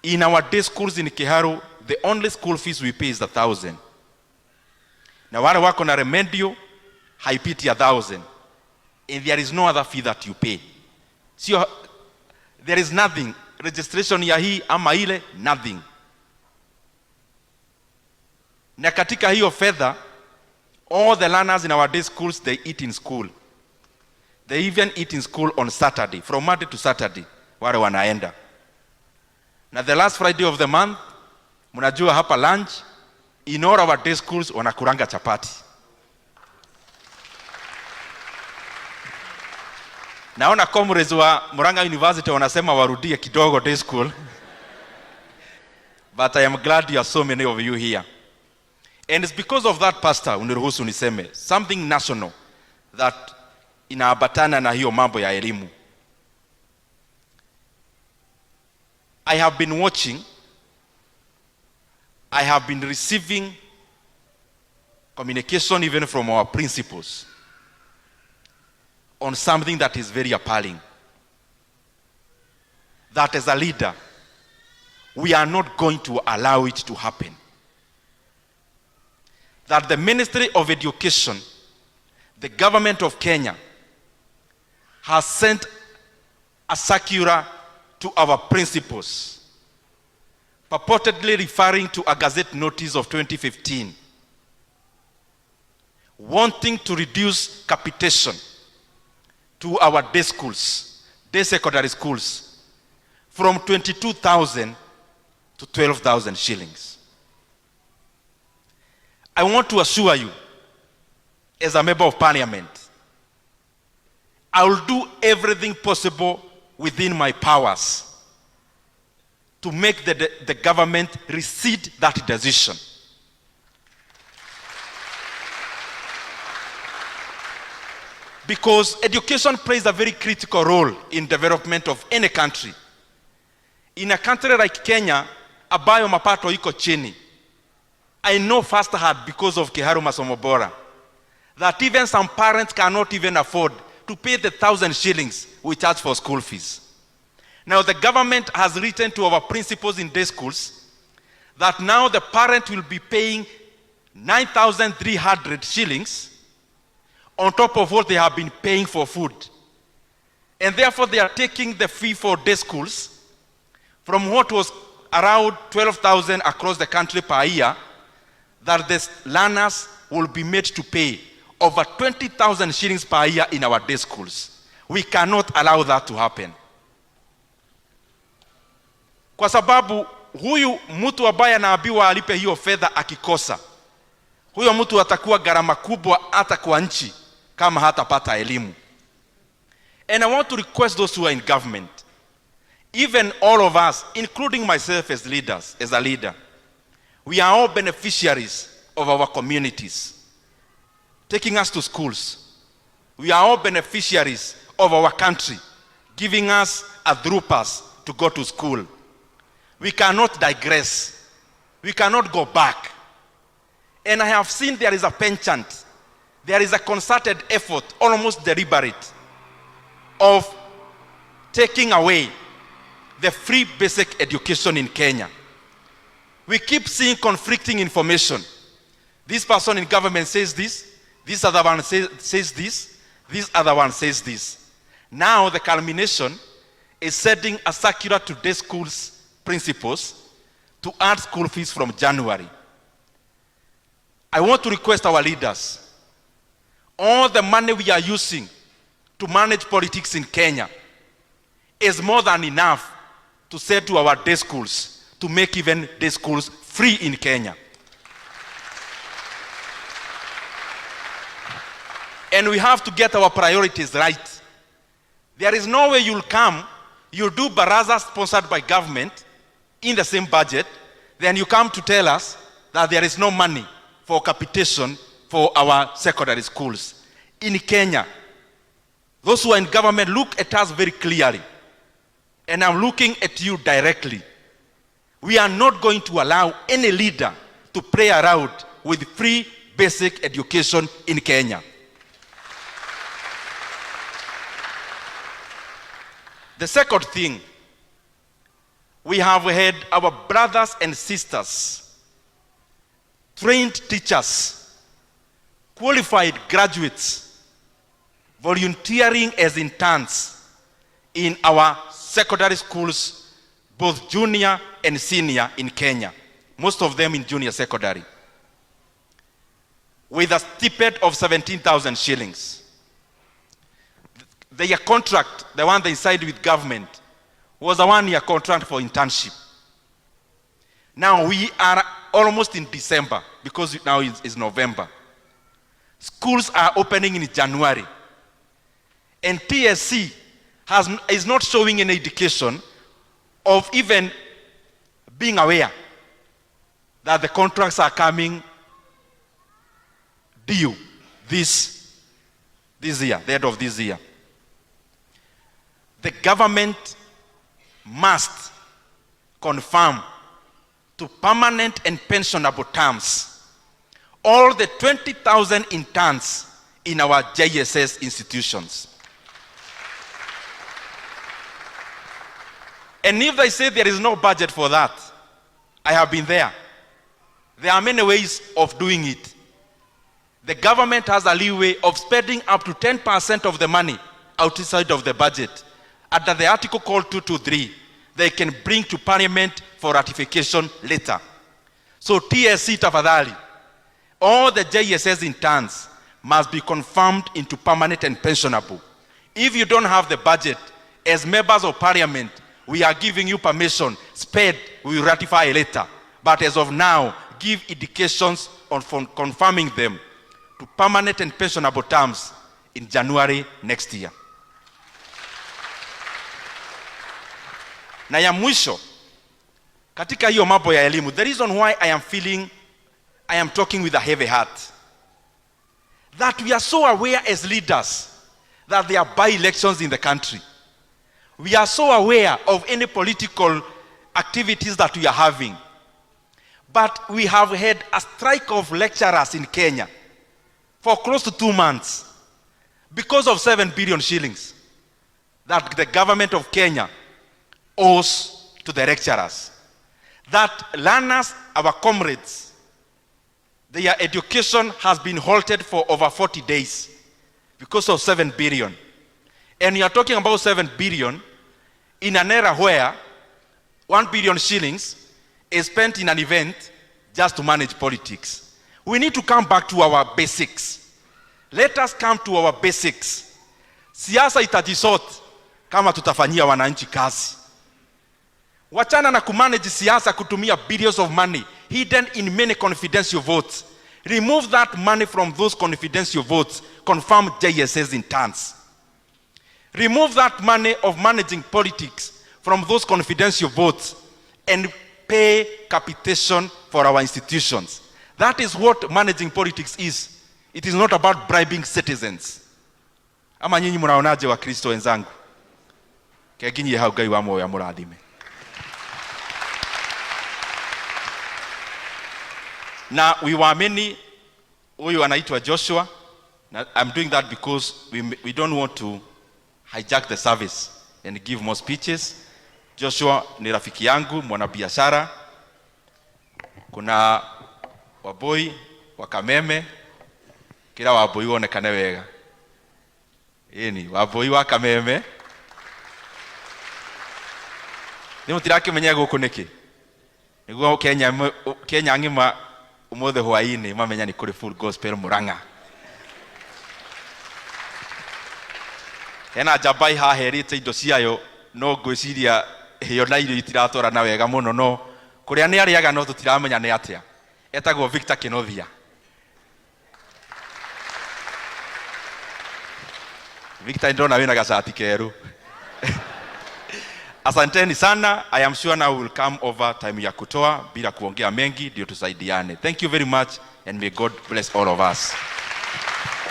In our day schools in Kiharu, the only school fees we pay is 1,000. Na wale wako na remedio haipiti 1,000. And there is no other fee that you pay. So there is nothing. Registration ya hii ama ile, nothing. Na katika hiyo fedha, all the learners in our day schools, they eat in school. They even eat in school on Saturday, from Monday to Saturday, wale wanaenda. Na the last Friday of the month, mnajua hapa lunch, in all our day schools, wanakuranga chapati. Naona comrades wa Murang'a University wanasema warudie kidogo day school. But I am glad you are so many of you here. And it's because of that, Pastor, uniruhusu niseme, something national that inaambatana na hiyo mambo ya elimu. I have been watching, I have been receiving communication even from our principals on something that is very appalling. That as a leader, we are not going to allow it to happen. That the Ministry of Education, the government of Kenya, has sent a circular to our principals, purportedly referring to a Gazette notice of 2015, wanting to reduce capitation to our day schools, day secondary schools, from 22,000 to 12,000 shillings. I want to assure you, as a member of parliament, I will do everything possible within my powers to make the government rescind that decision. Because education plays a very critical role in development of any country. In a country like Kenya, ambayo mapato iko chini, I know firsthand because of Kiharu Masomo Bora that even some parents cannot even afford to pay the 1,000 shillings we charge for school fees. Now the government has written to our principals in day schools that now the parent will be paying 9,300 shillings on top of what they have been paying for food. And therefore they are taking the fee for day schools from what was around 12,000 across the country per year, that the learners will be made to pay over 20,000 shillings per year in our day schools. We cannot allow that to happen. Kwa sababu huyu mtu ambaye anaambiwa alipe hiyo fedha akikosa, huyo mtu atakuwa gharama kubwa hata kwa nchi kama hatapata elimu. And I want to request those who are in government, even all of us, including myself as leaders, as a leader, we are all beneficiaries of our communities, taking us to schools. We are all beneficiaries of our country, giving us a through pass to go to school. We cannot digress. We cannot go back. And I have seen there is a penchant, there is a concerted effort, almost deliberate, of taking away the free basic education in Kenya. We keep seeing conflicting information. This person in government says this other one says this other one says this. Now the culmination is sending a circular to day schools principals to add school fees from January. I want to request our leaders, all the money we are using to manage politics in Kenya is more than enough to say to our day schools to make even day schools free in Kenya. And we have to get our priorities right. There is no way you'll come, you'll do baraza sponsored by government in the same budget, then you come to tell us that there is no money for capitation for our secondary schools. In Kenya, those who are in government, look at us very clearly. And I'm looking at you directly. We are not going to allow any leader to play around with free basic education in Kenya. The second thing, We have had our brothers and sisters, trained teachers, qualified graduates, volunteering as interns in our secondary schools, both junior and senior in Kenya, most of them in junior secondary, with a stipend of 17,000 shillings. Their contract, the one they signed with government, was a one-year contract for internship. Now we are almost in December, because now it's November. Schools are opening in January. And TSC is not showing any indication of even being aware that the contracts are coming due this year, the end of this year. The government must confirm to permanent and pensionable terms all the 20,000 interns in our JSS institutions. And if they say there is no budget for that, I have been there. There are many ways of doing it. The government has a leeway of spending up to 10% of the money outside of the budget. Under the article called 223, they can bring to Parliament for ratification later. So TSC tafadhali, all the JSS interns must be confirmed into permanent and pensionable. If you don't have the budget, as members of Parliament, we are giving you permission, sped, we will ratify later. But as of now, give indications on confirming them to permanent and pensionable terms in January next year. Na ya mwisho, katika hiyo mambo ya elimu, the reason why I am talking with a heavy heart, that we are so aware as leaders that there are by-elections in the country. We are so aware of any political activities that we are having. But we have had a strike of lecturers in Kenya for close to 2 months because of 7 billion shillings that the government of Kenya owes to the lecturers. That learners, our comrades, their education has been halted for over 40 days because of 7 billion. And we are talking about 7 billion in an era where 1 billion shillings is spent in an event just to manage politics. We need to come back to our basics. Let us come to our basics. Siasa itajisort kama tutafanyia wananchi kazi. Wachana na kumanage siasa kutumia billions of money hidden in many confidential votes. Remove that money from those confidential votes. Confirm JSS interns. Remove that money of managing politics from those confidential votes and pay capitation for our institutions. That is what managing politics is. It is not about bribing citizens. Ama nyinyi mnaonaje wa Kristo wenzangu? Keginyi haugai wa moyo muradime. Na we were many, huyu anaitwa Joshua. I'm doing that because we don't want to hijack the service and give more speeches. Joshua ni rafiki yangu, mwanabiashara. Kuna waboi wa Kameme, kila waboi waonekane wega. Ni waboi wa Kameme. Ni mutirake menya guku niki. Niguo Kenya ngima umothe hwaini mamenya ni kuri full gospel Muranga. Hena jabai haherite indo ciayo no ngwiciria hiyo na irio itiratora na wega muno no kuria ni ariaga no tutiramenya ni atia. Etagwo Victor Kinothia. Victor ndona wina gacati keru. Asanteni sana. I am sure now we will come over time ya kutoa bila kuongea mengi ndio tusaidiane. Thank you very much and may God bless all of us.